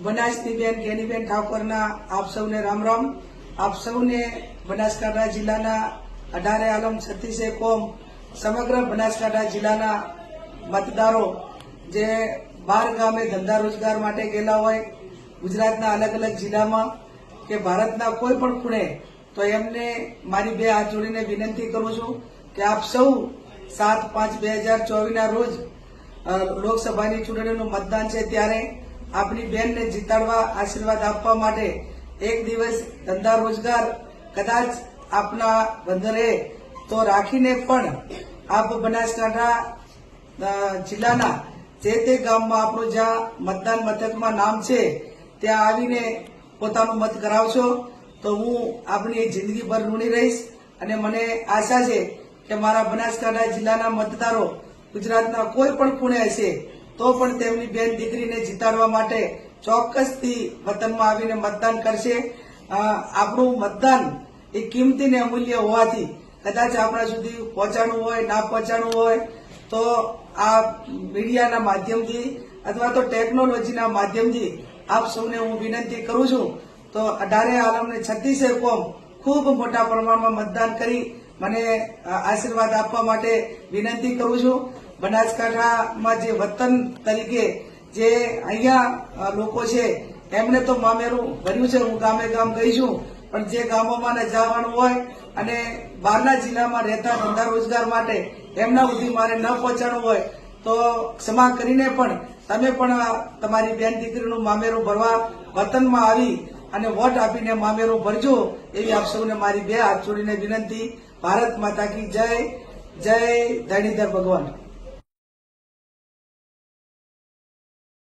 બનાસની બેન ગેનીબેન ઠાકોરના આપ સૌને રામ રામ। આપ સૌને બનાસકાંઠા જિલ્લાના 18 આલમ 36 કોમ સમગ્ર બનાસકાંઠા જિલ્લાના મતદારો જે 12 ગામે ધંધા રોજગાર માટે ગયેલા હોય ગુજરાતના અલગ અલગ જિલ્લામાં કે ભારતના કોઈ પણ ખૂણે, તો એમને મારી બે હાથ જોડીને વિનંતી કરું છું કે આપ સૌ 7/5/2024 ના રોજ લોકસભાની ચૂંટણીનું મતદાન છે, ત્યારે આપણી બેનને જીતાડવા આશીર્વાદ આપવા માટે એક દિવસ ધંધા રોજગાર કદાચ આપના બંધ રહે તો રાખીને પણ આપ બનાસકાંઠા જિલ્લાના જે તે ગામમાં આપણું જ્યાં મતદાન મથકમાં નામ છે ત્યાં આવીને પોતાનું મત કરાવશો તો હું આપની જિંદગીભર ઋણી રહીશ। અને મને આશા છે કે મારા બનાસકાંઠા જિલ્લાના મતદારો ગુજરાતના કોઈ પણ ખૂણે હશે તો પણ તેમની બેન દીકરીને જીતાડવા માટે ચોક્કસથી વતનમાં આવીને મતદાન કરશે। આપણું મતદાન એ કિંમતી ને અમૂલ્ય હોવાથી કદાચ આપણા સુધી પહોંચાડવું હોય ના પહોંચાડવું હોય તો આ મીડિયાના માધ્યમથી અથવા તો ટેકનોલોજીના માધ્યમથી આપ સૌને હું વિનંતી કરું છું તો 18 આલમને 36 કોમ ખૂબ મોટા પ્રમાણમાં મતદાન કરી મને આશીર્વાદ આપવા માટે વિનંતી કરું છું। બનાસકાંઠામાં જે વતન તરીકે જે અહીંયા લોકો છે એમને તો મામેરું ભર્યું છે, હું ગામે ગામ ગઈ છું, પણ જે ગામોમાં ન જવાનું હોય અને બહારના જિલ્લામાં રહેતા ધંધા રોજગાર માટે એમના સુધી મારે ન પહોંચાડવું હોય તો ક્ષમા કરીને પણ તમે પણ તમારી બેન દીકરીનું મામેરું ભરવા વતનમાં આવી અને વોટ આપીને મામેરું ભરજો એવી આપ સૌને મારી બે હાથ જોડીને વિનંતી। ભારત માતા કી જય, જય ધરણીધર ભગવાન।